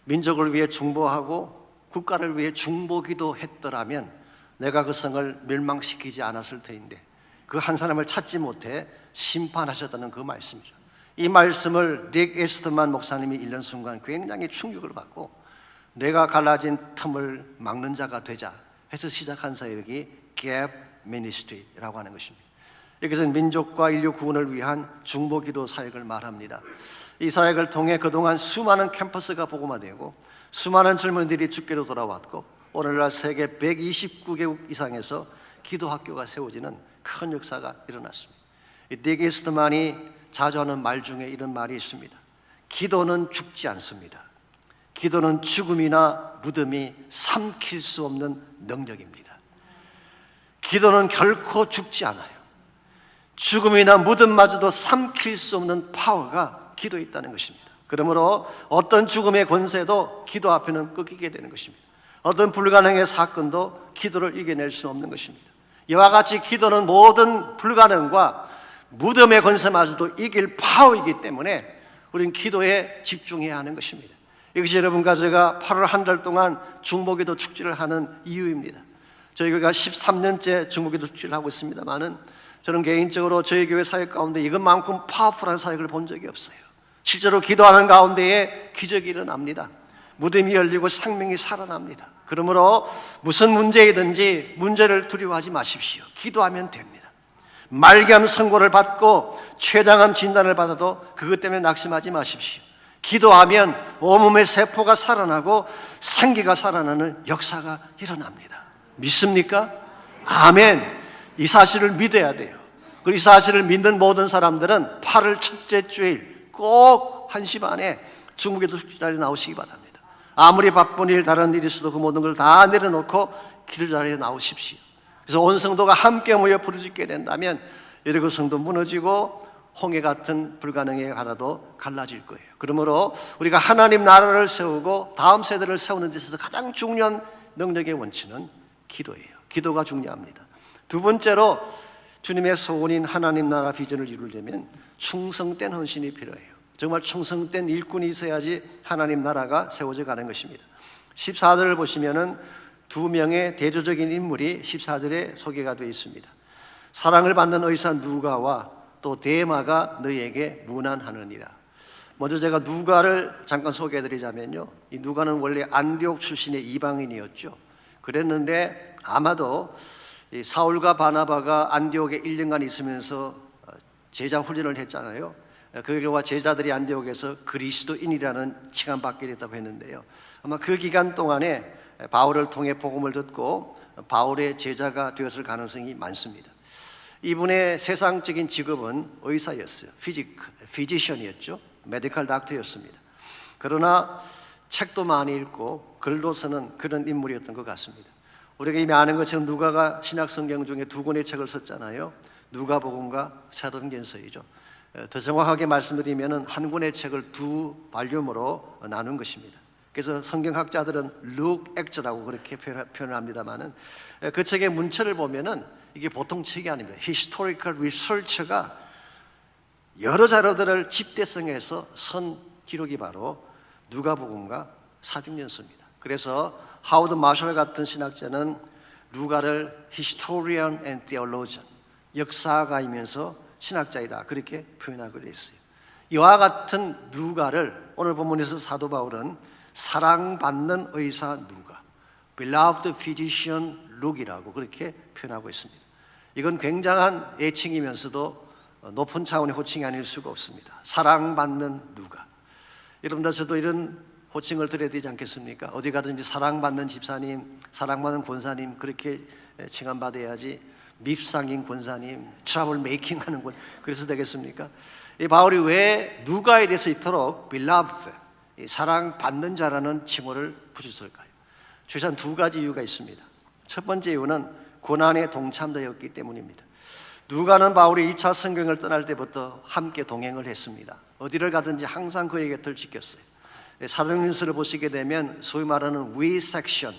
민족을 위해 중보하고 국가를 위해 중보기도 했더라면 내가 그 성을 멸망시키지 않았을 터인데 그 한 사람을 찾지 못해 심판하셨다는 그 말씀이죠. 이 말씀을 닉 에스트만 목사님이 읽는 순간 굉장히 충격을 받고 내가 갈라진 틈을 막는 자가 되자 해서 시작한 사역이 갭 미니스트리라고 하는 것입니다. 이것은 민족과 인류 구원을 위한 중보기도 사역을 말합니다. 이 사역을 통해 그동안 수많은 캠퍼스가 복음화되고 수많은 젊은이들이 주께로 돌아왔고 오늘날 세계 129개국 이상에서 기도학교가 세워지는 큰 역사가 일어났습니다. 닉 이스트만이 자주 하는 말 중에 이런 말이 있습니다. 기도는 죽지 않습니다. 기도는 죽음이나 무덤이 삼킬 수 없는 능력입니다. 기도는 결코 죽지 않아요. 죽음이나 무덤마저도 삼킬 수 없는 파워가 기도에 있다는 것입니다. 그러므로 어떤 죽음의 권세도 기도 앞에는 꺾이게 되는 것입니다. 어떤 불가능의 사건도 기도를 이겨낼 수 없는 것입니다. 이와 같이 기도는 모든 불가능과 무덤의 권세마저도 이길 파워이기 때문에 우리는 기도에 집중해야 하는 것입니다. 이것이 여러분과 제가 8월 한 달 동안 중보기도 축제를 하는 이유입니다. 저희 교회가 13년째 중보기도 축제를 하고 있습니다만은 저는 개인적으로 저희 교회 사역 가운데 이것만큼 파워풀한 사역을 본 적이 없어요. 실제로 기도하는 가운데에 기적이 일어납니다. 무덤이 열리고 생명이 살아납니다. 그러므로 무슨 문제이든지 문제를 두려워하지 마십시오. 기도하면 됩니다. 말기암 선고를 받고 췌장암 진단을 받아도 그것 때문에 낙심하지 마십시오. 기도하면 온몸의 세포가 살아나고 생기가 살아나는 역사가 일어납니다. 믿습니까? 아멘. 이 사실을 믿어야 돼요. 그리고 이 사실을 믿는 모든 사람들은 8월 첫째 주일 꼭 1시 반에 중보기도 자리에 나오시기 바랍니다. 아무리 바쁜 일 다른 일이 있어도 그 모든 걸 다 내려놓고 기도 자리에 나오십시오. 그래서 온 성도가 함께 모여 부르짖게 된다면 여리고 성도 무너지고 홍해 같은 불가능의 바다도 갈라질 거예요. 그러므로 우리가 하나님 나라를 세우고 다음 세대를 세우는 데 있어서 가장 중요한 능력의 원칙은 기도예요. 기도가 중요합니다. 두 번째로 주님의 소원인 하나님 나라 비전을 이루려면 충성된 헌신이 필요해요. 정말 충성된 일꾼이 있어야지 하나님 나라가 세워져 가는 것입니다. 14절을 보시면은 두 명의 대조적인 인물이 14절에 소개가 되어 있습니다. 사랑을 받는 의사 누가와 또 데마가 너희에게 문안하느니라. 먼저 제가 누가를 잠깐 소개해드리자면요, 이 누가는 원래 안디옥 출신의 이방인이었죠. 그랬는데 아마도 이 사울과 바나바가 안디옥에 1년간 있으면서 제자 훈련을 했잖아요. 그 결과 제자들이 안디옥에서 그리스도인이라는 칭함 받게 됐다고 했는데요, 아마 그 기간 동안에 바울을 통해 복음을 듣고 바울의 제자가 되었을 가능성이 많습니다. 이분의 세상적인 직업은 의사였어요. 피지션이었죠. 메디컬 닥터였습니다. 그러나 책도 많이 읽고 글도 쓰는 그런 인물이었던 것 같습니다. 우리가 이미 아는 것처럼 누가가 신약 성경 중에 두 권의 책을 썼잖아요. 누가복음과 사도행전서이죠. 더 정확하게 말씀드리면 한 권의 책을 두 발륨으로 나눈 것입니다. 그래서 성경학자들은 Luke Acts라고 그렇게 표현을 합니다만은 그 책의 문체를 보면은 이게 보통 책이 아닙니다. Historical Research가 여러 자료들을 집대성해서 선 기록이 바로 누가복음과 사도행전서입니다. 그래서 하워드 마셜 같은 신학자는 누가를 Historian and Theologian, 역사가이면서 신학자이다 그렇게 표현하고 있어요. 이와 같은 누가를 오늘 본문에서 사도 바울은 사랑받는 의사 누가, Beloved Physician Luke이라고 그렇게 표현하고 있습니다. 이건 굉장한 애칭이면서도 높은 차원의 호칭이 아닐 수가 없습니다. 사랑받는 누가. 여러분들 저도 이런 호칭을 드려야 되지 않겠습니까? 어디 가든지 사랑받는 집사님, 사랑받는 권사님 그렇게 칭함받아야지. 밉상인 권사님, 트러블 메이킹하는 권, 그래서 되겠습니까? 이 바울이 왜 누가에 대해서 이토록 beloved, 사랑받는 자라는 칭호를 붙였을까요? 최소한 두 가지 이유가 있습니다. 첫 번째 이유는 고난에 동참되었기 때문입니다. 누가는 바울이 2차 성경을 떠날 때부터 함께 동행을 했습니다. 어디를 가든지 항상 그의 곁을 지켰어요. 사도행전서를 보시게 되면 소위 말하는 we section,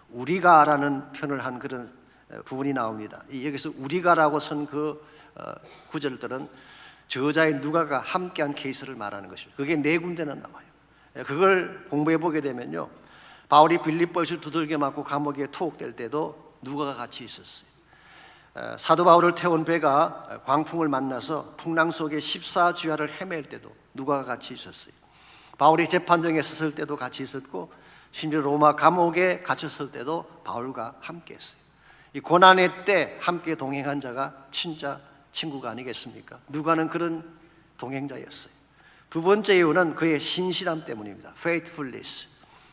우리가라는 표현을 한 그런 부분이 나옵니다. 여기서 우리가라고 쓴 그 구절들은 저자의 누가가 함께한 케이스를 말하는 것입니다. 그게 네 군데나 나와요. 그걸 공부해 보게 되면요, 바울이 빌립보에서 두들겨 맞고 감옥에 투옥될 때도 누가가 같이 있었어요. 사도 바울을 태운 배가 광풍을 만나서 풍랑 속에 14주야를 헤맬 때도 누가가 같이 있었어요. 바울이 재판정에 섰을 때도 같이 있었고, 심지어 로마 감옥에 갇혔을 때도 바울과 함께 했어요. 이 고난의 때 함께 동행한 자가 진짜 친구가 아니겠습니까? 누가는 그런 동행자였어요. 두 번째 이유는 그의 신실함 때문입니다. Faithfulness.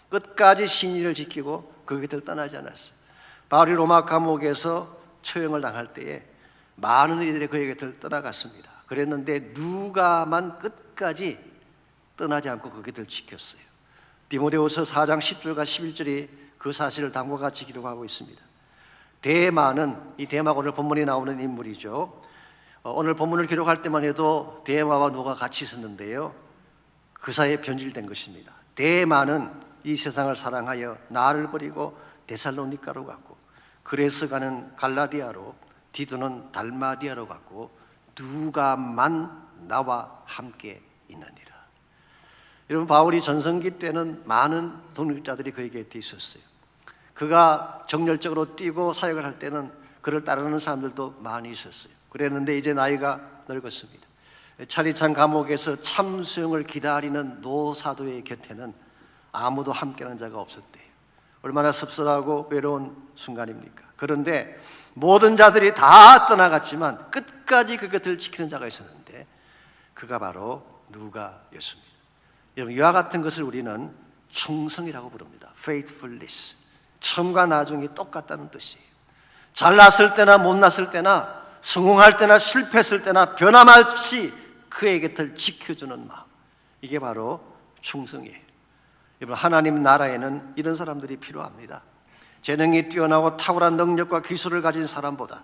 끝까지 신의를 지키고 그 곁을 떠나지 않았어요. 바울이 로마 감옥에서 처형을 당할 때에 많은 이들이 그의 곁을 떠나갔습니다. 그랬는데 누가만 끝까지 떠나지 않고 그 곁을 지켰어요. 디모데후서 4장 10절과 11절이 그 사실을 다음과 같이 기록하고 있습니다. 데마는, 이 데마가 오늘 본문에 나오는 인물이죠. 오늘 본문을 기록할 때만 해도 데마와 누가 같이 있었는데요, 그 사이에 변질된 것입니다. 데마는 이 세상을 사랑하여 나를 버리고 데살로니가로 갔고, 그레스가는 갈라디아로, 디도는 달마디아로 갔고, 누가만 나와 함께 있느니라. 여러분, 바울이 전성기 때는 많은 동역자들이 그의 곁에 있었어요. 그가 정열적으로 뛰고 사역을 할 때는 그를 따르는 사람들도 많이 있었어요. 그랬는데 이제 나이가 늙었습니다. 차리찬 감옥에서 참수형을 기다리는 노사도의 곁에는 아무도 함께하는 자가 없었대요. 얼마나 씁쓸하고 외로운 순간입니까? 그런데 모든 자들이 다 떠나갔지만 끝까지 그 곁을 지키는 자가 있었는데 그가 바로 누가였습니다. 여러분, 이와 같은 것을 우리는 충성이라고 부릅니다. Faithfulness. 처음과 나중이 똑같다는 뜻이에요. 잘났을 때나 못났을 때나, 성공할 때나 실패했을 때나 변함없이 그의 곁을 지켜주는 마음, 이게 바로 충성이에요. 여러분, 하나님 나라에는 이런 사람들이 필요합니다. 재능이 뛰어나고 탁월한 능력과 기술을 가진 사람보다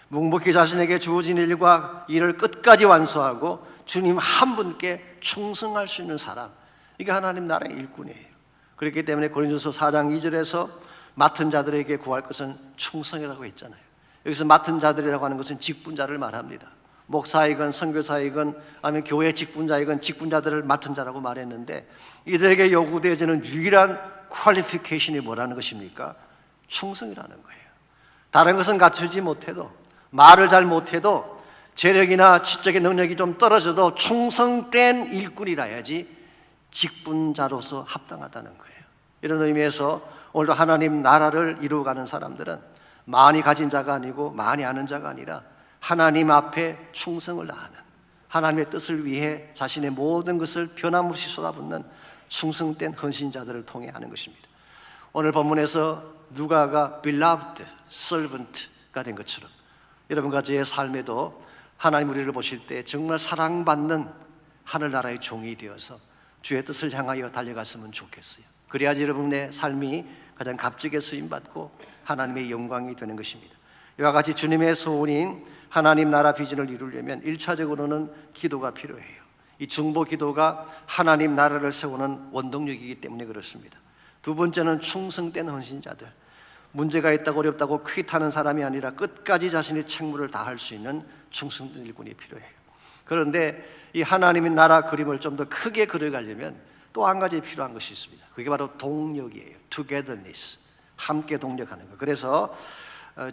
묵묵히 자신에게 주어진 일과 일을 끝까지 완수하고 주님 한 분께 충성할 수 있는 사람, 이게 하나님 나라의 일꾼이에요. 그렇기 때문에 고린도서 4장 2절에서 맡은 자들에게 구할 것은 충성이라고 했잖아요. 여기서 맡은 자들이라고 하는 것은 직분자를 말합니다. 목사이건 선교사이건 아니면 교회 직분자이건 직분자들을 맡은 자라고 말했는데, 이들에게 요구되어지는 유일한 퀄리피케이션이 뭐라는 것입니까? 충성이라는 거예요. 다른 것은 갖추지 못해도, 말을 잘 못해도, 재력이나 지적인 능력이 좀 떨어져도 충성된 일꾼이라야지 직분자로서 합당하다는 거예요. 이런 의미에서 오늘도 하나님 나라를 이루어가는 사람들은 많이 가진 자가 아니고 많이 아는 자가 아니라 하나님 앞에 충성을 다하는, 하나님의 뜻을 위해 자신의 모든 것을 변함없이 쏟아붓는 충성된 헌신자들을 통해 하는 것입니다. 오늘 본문에서 누가가 beloved servant가 된 것처럼 여러분과 저의 삶에도 하나님 우리를 보실 때 정말 사랑받는 하늘나라의 종이 되어서 주의 뜻을 향하여 달려갔으면 좋겠어요. 그래야지 여러분의 삶이 가장 값지게 쓰임받고 하나님의 영광이 되는 것입니다. 이와 같이 주님의 소원인 하나님 나라 비전을 이루려면 1차적으로는 기도가 필요해요. 이 중보 기도가 하나님 나라를 세우는 원동력이기 때문에 그렇습니다. 두 번째는 충성된 헌신자들, 문제가 있다고 어렵다고 퀴트하는 사람이 아니라 끝까지 자신의 책무를 다할 수 있는 충성된 일꾼이 필요해요. 그런데 이 하나님의 나라 그림을 좀 더 크게 그려가려면 또 한 가지 필요한 것이 있습니다. 그게 바로 동력이에요. togetherness, 함께 동력하는 것. 그래서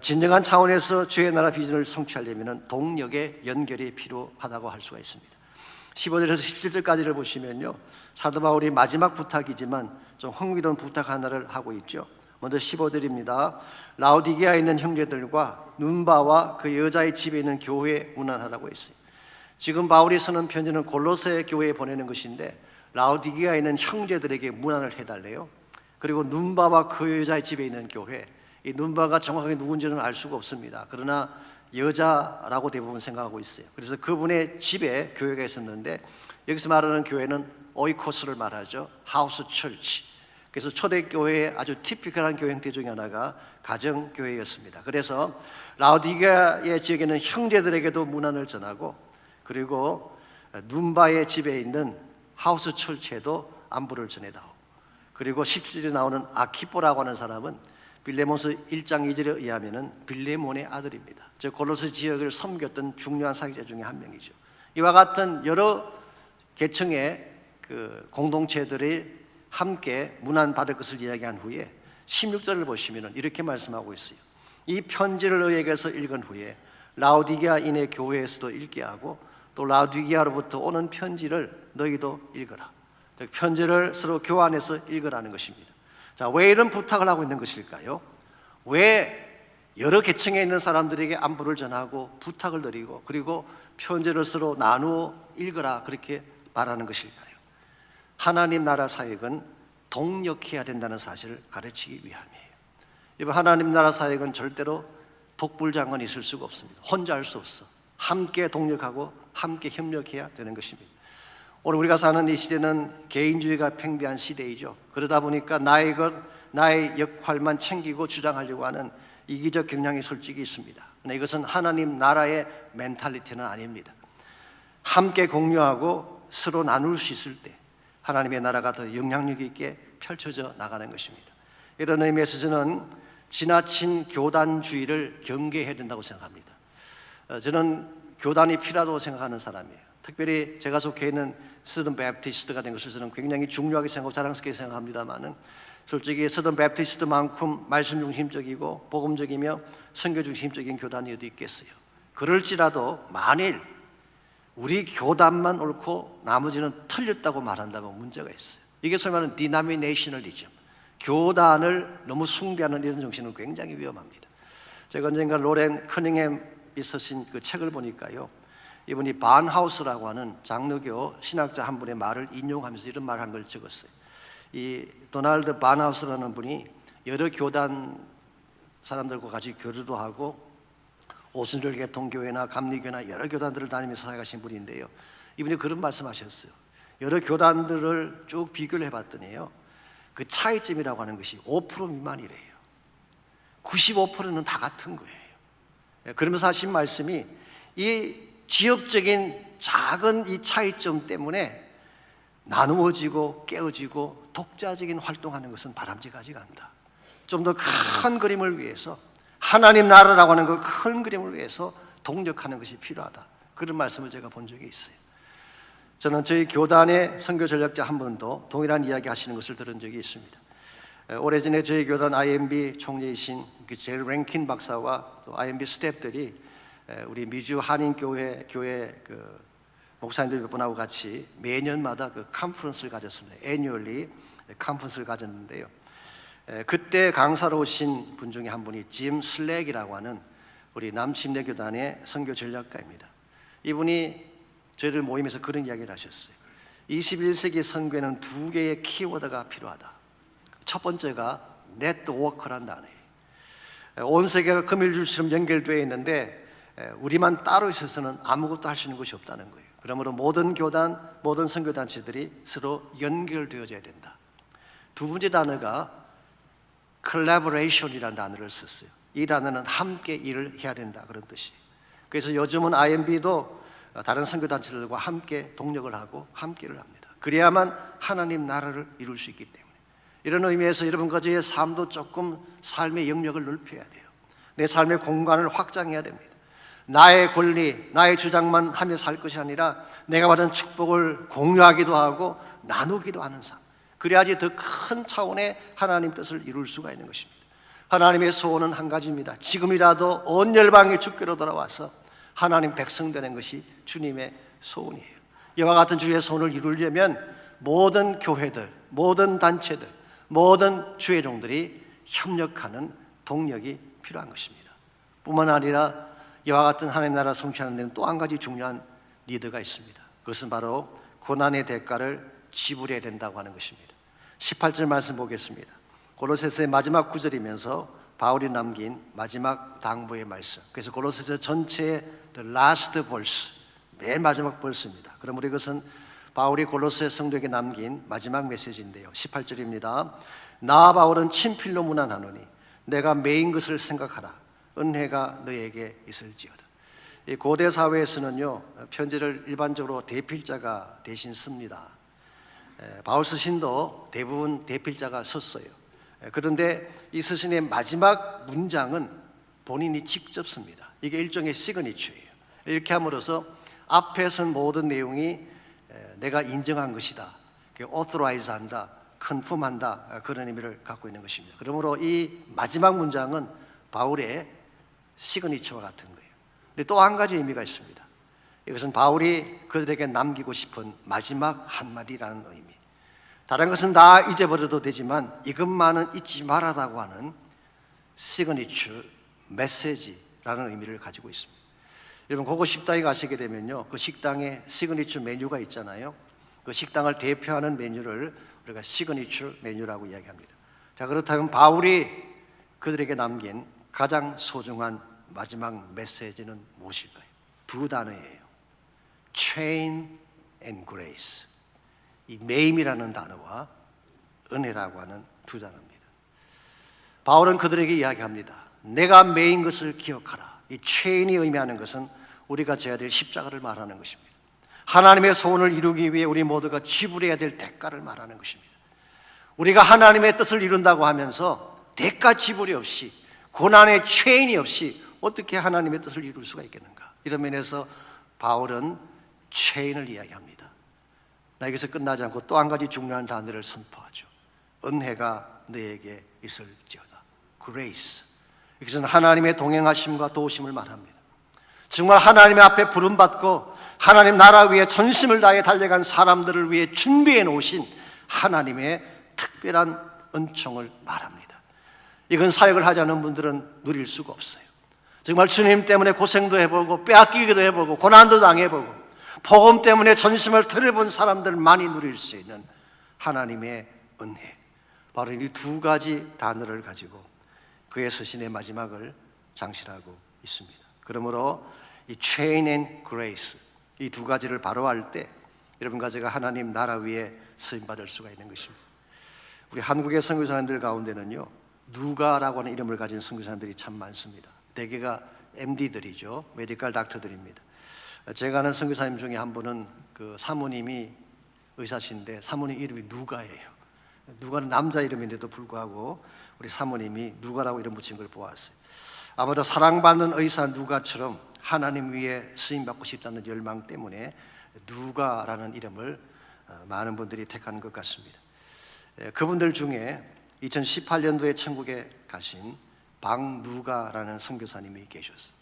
진정한 차원에서 주의 나라 비전을 성취하려면 동력의 연결이 필요하다고 할 수가 있습니다. 15절에서 17절까지를 보시면요, 사도 바울이 마지막 부탁이지만 좀 흥미로운 부탁 하나를 하고 있죠. 먼저 15절입니다. 라오디게아에 있는 형제들과 눈바와 그 여자의 집에 있는 교회에 문안하라고 했어요. 지금 바울이 쓰는 편지는 골로새 교회에 보내는 것인데 라오디게아에 있는 형제들에게 문안을 해달래요. 그리고 눈바와 그 여자의 집에 있는 교회, 이 눈바가 정확하게 누군지는 알 수가 없습니다. 그러나 여자라고 대부분 생각하고 있어요. 그래서 그분의 집에 교회가 있었는데 여기서 말하는 교회는 오이코스를 말하죠. 하우스 철치. 그래서 초대교회의 아주 티피컬한 교회 형태 중에 하나가 가정교회였습니다. 그래서 라오디게아의 지역에는 형제들에게도 문안을 전하고 그리고 눈바의 집에 있는 하우스 철치에도 안부를 전해다오. 그리고 17절에 나오는 아키포라고 하는 사람은 빌레몬서 1장 2절에 의하면 빌레몬의 아들입니다. 즉 골로새 지역을 섬겼던 중요한 사역자 중에 한 명이죠. 이와 같은 여러 계층의 그 공동체들이 함께 문안 받을 것을 이야기한 후에 16절을 보시면 이렇게 말씀하고 있어요. 이 편지를 너희에게서 읽은 후에 라오디게아인의 교회에서도 읽게 하고 또 라오디게아로부터 오는 편지를 너희도 읽어라. 즉 편지를 서로 교환해서 읽으라는 것입니다. 자, 왜 이런 부탁을 하고 있는 것일까요? 왜 여러 계층에 있는 사람들에게 안부를 전하고 부탁을 드리고 그리고 편지를 서로 나누어 읽으라 그렇게 말하는 것일까요? 하나님 나라 사역은 동력해야 된다는 사실을 가르치기 위함이에요. 이번 하나님 나라 사역은 절대로 독불장군이 있을 수가 없습니다. 혼자 할 수 없어. 함께 동력하고 함께 협력해야 되는 것입니다. 오늘 우리가 사는 이 시대는 개인주의가 팽배한 시대이죠. 그러다 보니까 나의 역할만 챙기고 주장하려고 하는 이기적 경향이 솔직히 있습니다. 그러나 이것은 하나님 나라의 멘탈리티는 아닙니다. 함께 공유하고 서로 나눌 수 있을 때 하나님의 나라가 더 영향력 있게 펼쳐져 나가는 것입니다. 이런 의미에서 저는 지나친 교단주의를 경계해야 된다고 생각합니다. 저는 교단이 필요하다고 생각하는 사람이에요. 특별히 제가 속해 있는 서던 베프티스트가 된 것을 저는 굉장히 중요하게 생각하고 자랑스럽게 생각합니다만은 솔직히 서던 베프티스트만큼 말씀 중심적이고 복음적이며 선교 중심적인 교단이 어디 있겠어요. 그럴지라도 만일 우리 교단만 옳고 나머지는 틀렸다고 말한다면 문제가 있어요. 이게 소위 말하는 디나미네이셔널리즘, 교단을 너무 숭배하는 이런 정신은 굉장히 위험합니다. 제가 언젠가 로렌 커닝햄이 쓰신 그 책을 보니까요, 이분이 반하우스라고 하는 장로교 신학자 한 분의 말을 인용하면서 이런 말을 한 걸 적었어요. 이 도널드 반하우스라는 분이 여러 교단 사람들과 같이 교류도 하고 오순절 계통교회나 감리교회나 여러 교단들을 다니면서 사역하신 분인데요, 이분이 그런 말씀하셨어요. 여러 교단들을 쭉 비교를 해봤더니요, 그 차이점이라고 하는 것이 5% 미만이래요. 95%는 다 같은 거예요. 그러면서 하신 말씀이 이 지역적인 작은 이 차이점 때문에 나누어지고 깨어지고 독자적인 활동하는 것은 바람직하지가 않다. 좀 더 큰 그림을 위해서, 하나님 나라라고 하는 그 큰 그림을 위해서 동력하는 것이 필요하다. 그런 말씀을 제가 본 적이 있어요. 저는 저희 교단의 선교 전략자 한 분도 동일한 이야기 하시는 것을 들은 적이 있습니다. 오래전에 저희 교단 IMB 총재이신 제일 랭킨 박사와 또 IMB 스태프들이 우리 미주 한인교회 그 목사님들 몇 분하고 같이 매년마다 그 컨퍼런스를 가졌습니다. 애뉴얼리 컨퍼런스를 가졌는데요, 그때 강사로 오신 분 중에 한 분이 짐 슬랙이라고 하는 우리 남침례교단의 선교 전략가입니다. 이분이 저희들 모임에서 그런 이야기를 하셨어요. 21세기 선교에는 두 개의 키워드가 필요하다. 첫 번째가 네트워크란 단어예요. 온 세계가 금일줄처럼 연결되어 있는데 우리만 따로 있어서는 아무것도 할 수 있는 것이 없다는 거예요. 그러므로 모든 교단, 모든 선교단체들이 서로 연결되어져야 된다. 두 번째 단어가 collaboration이라는 단어를 썼어요. 이 단어는 함께 일을 해야 된다 그런 뜻이에요. 그래서 요즘은 IMB도 다른 선교단체들과 함께 동력을 하고 함께 일을 합니다. 그래야만 하나님 나라를 이룰 수 있기 때문에. 이런 의미에서 여러분 가정의 삶도 조금 삶의 영역을 넓혀야 돼요. 내 삶의 공간을 확장해야 됩니다. 나의 권리, 나의 주장만 하며 살 것이 아니라 내가 받은 축복을 공유하기도 하고 나누기도 하는 삶. 그래야지 더 큰 차원의 하나님 뜻을 이룰 수가 있는 것입니다. 하나님의 소원은 한 가지입니다. 지금이라도 온 열방이 주께로 돌아와서 하나님 백성 되는 것이 주님의 소원이에요. 이와 같은 주의 소원을 이루려면 모든 교회들, 모든 단체들, 모든 주의 종들이 협력하는 동력이 필요한 것입니다. 뿐만 아니라 이와 같은 하나님 나라 성취하는 데는 또 한 가지 중요한 리더가 있습니다. 그것은 바로 고난의 대가를 지불해야 된다고 하는 것입니다. 18절 말씀 보겠습니다. 골로새서의 마지막 구절이면서 바울이 남긴 마지막 당부의 말씀. 그래서 골로새서 전체의 the last verse, 맨 마지막 벌스입니다. 그러므로 이것은 바울이 골로새 성도에게 남긴 마지막 메시지인데요. 18절입니다. 나 바울은 친필로 문안하노니 내가 매인 것을 생각하라. 은혜가 너에게 있을지어다. 이 고대 사회에서는요, 편지를 일반적으로 대필자가 대신 씁니다. 바울 서신도 대부분 대필자가 썼어요. 그런데 이 서신의 마지막 문장은 본인이 직접 씁니다. 이게 일종의 시그니처예요. 이렇게 함으로써 앞에 선 모든 내용이 내가 인정한 것이다, authorize 한다, confirm 한다, 그런 의미를 갖고 있는 것입니다. 그러므로 이 마지막 문장은 바울의 시그니처와 같은 거예요. 근데 또 한 가지 의미가 있습니다. 이것은 바울이 그들에게 남기고 싶은 마지막 한마디라는 의미. 다른 것은 다 잊어버려도 되지만 이것만은 잊지 말아라고 하는 시그니처 메시지라는 의미를 가지고 있습니다. 여러분, 고고 식당에 가시게 되면요, 그 식당에 시그니처 메뉴가 있잖아요. 그 식당을 대표하는 메뉴를 우리가 시그니처 메뉴라고 이야기합니다. 자, 그렇다면 바울이 그들에게 남긴 가장 소중한 마지막 메시지는 무엇일까요? 두 단어예요. chain and grace. 이 매임이라는 단어와 은혜라고 하는 두 단어입니다. 바울은 그들에게 이야기합니다. 내가 매인 것을 기억하라. 이 chain이 의미하는 것은 우리가 져야 될 십자가를 말하는 것입니다. 하나님의 소원을 이루기 위해 우리 모두가 지불해야 될 대가를 말하는 것입니다. 우리가 하나님의 뜻을 이룬다고 하면서 대가 지불이 없이, 고난의 체인이 없이 어떻게 하나님의 뜻을 이룰 수가 있겠는가? 이런 면에서 바울은 체인을 이야기합니다. 나 여기서 끝나지 않고 또 한 가지 중요한 단어를 선포하죠. 은혜가 너에게 있을지어다. grace. 이것은 하나님의 동행하심과 도우심을 말합니다. 정말 하나님의 앞에 부름받고 하나님 나라 위에 전심을 다해 달려간 사람들을 위해 준비해 놓으신 하나님의 특별한 은총을 말합니다. 이건 사역을 하지 않은 분들은 누릴 수가 없어요. 정말 주님 때문에 고생도 해보고 빼앗기기도 해보고 고난도 당해보고 복음 때문에 전심을 들여본 사람들만이 누릴 수 있는 하나님의 은혜, 바로 이 두 가지 단어를 가지고 그의 서신의 마지막을 장식하고 있습니다. 그러므로 이 chain and grace, 이 두 가지를 바로할 때 여러분과 제가 하나님 나라 위에 쓰임받을 수가 있는 것입니다. 우리 한국의 선교사님들 가운데는요, 누가라고 하는 이름을 가진 선교사님들이 참 많습니다. 대개가 MD들이죠. 메디컬 닥터들입니다. 제가 아는 선교사님 중에 한 분은 그 사모님이 의사신데 사모님 이름이 누가예요. 누가는 남자 이름인데도 불구하고 우리 사모님이 누가라고 이름 붙인 걸 보았어요. 아마도 사랑받는 의사 누가처럼 하나님 위에 쓰임받고 싶다는 열망 때문에 누가라는 이름을 많은 분들이 택한 것 같습니다. 그분들 중에 2018년도에 천국에 가신 박누가라는 선교사님이 계셨어요.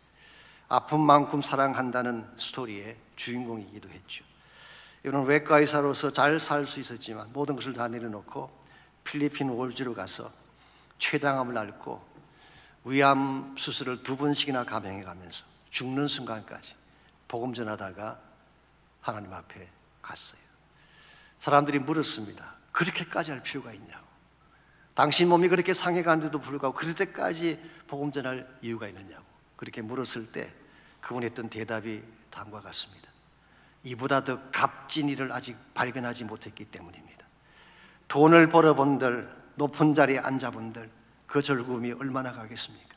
아픈 만큼 사랑한다는 스토리의 주인공이기도 했죠. 이분은 외과 의사로서 잘 살 수 있었지만 모든 것을 다 내려놓고 필리핀 월주로 가서 췌장암을 앓고 위암 수술을 2번씩이나 감행해가면서 죽는 순간까지 복음 전하다가 하나님 앞에 갔어요. 사람들이 물었습니다. 그렇게까지 할 필요가 있냐고. 당신 몸이 그렇게 상해가는데도 불구하고 그럴 때까지 복음 전할 이유가 있느냐고 그렇게 물었을 때 그분이 했던 대답이 다음과 같습니다. 이보다 더 값진 일을 아직 발견하지 못했기 때문입니다. 돈을 벌어본들, 높은 자리에 앉아본들 그 즐거움이 얼마나 가겠습니까?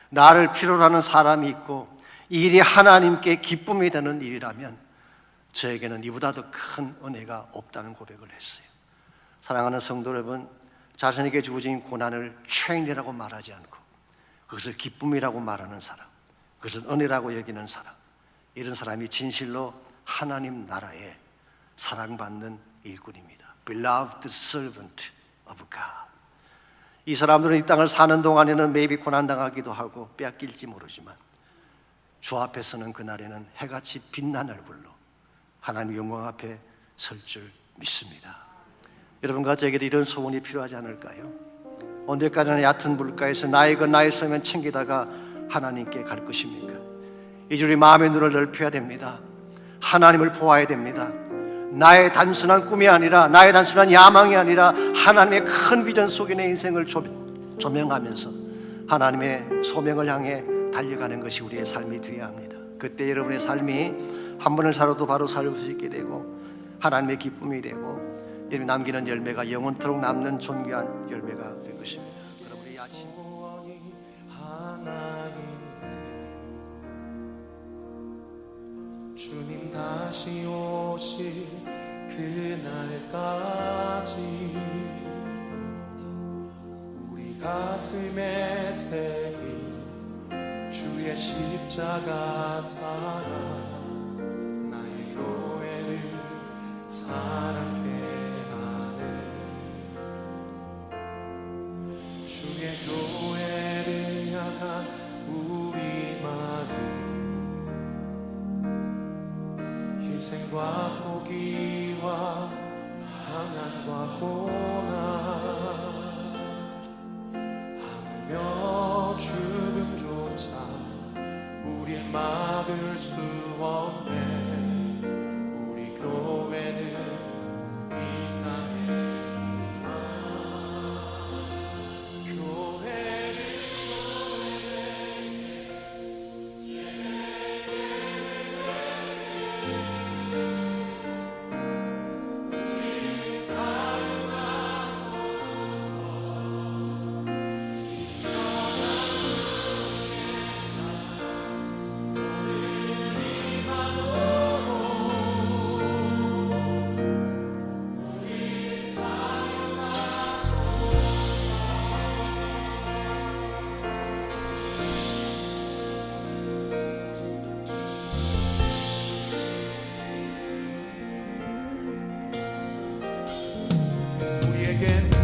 나를 필요로 하는 사람이 있고 이 일이 하나님께 기쁨이 되는 일이라면 저에게는 이보다 더 큰 은혜가 없다는 고백을 했어요. 사랑하는 성도 여러분, 자신에게 주어진 고난을 최인이라고 말하지 않고 그것을 기쁨이라고 말하는 사람, 그것을 은혜라고 여기는 사람, 이런 사람이 진실로 하나님 나라에 사랑받는 일꾼입니다. Beloved servant of God. 이 사람들은 이 땅을 사는 동안에는 매일 고난당하기도 하고 빼앗길지 모르지만 주 앞에서는 그날에는 해같이 빛난 얼굴로 하나님 영광 앞에 설 줄 믿습니다. 여러분과 저에게 이런 소원이 필요하지 않을까요? 언제까지나 얕은 물가에서 나의 것 나의 서면 챙기다가 하나님께 갈 것입니까? 이제 우리 마음의 눈을 넓혀야 됩니다. 하나님을 보아야 됩니다. 나의 단순한 꿈이 아니라, 나의 단순한 야망이 아니라 하나님의 큰 비전 속에 내 인생을 조명하면서 하나님의 소명을 향해 달려가는 것이 우리의 삶이 되어야 합니다. 그때 여러분의 삶이 한 번을 살아도 바로 살 수 있게 되고 하나님의 기쁨이 되고 여러분이 남기는 열매가 영원토록 남는 존귀한 열매가 될 것입니다. 여러분 이 아침 주님 다시 오실 그날까지 우리 가슴에 새긴 주의 십자가 사랑 나의 교회를 사랑케 하네. 주의 교회를 향한 우리 마음 희생과 포기와 방한과 고난 하며 죽음조차 우릴 막을 수 없네. 우리 교회는 이 땅에 있나. 교회를 우리에게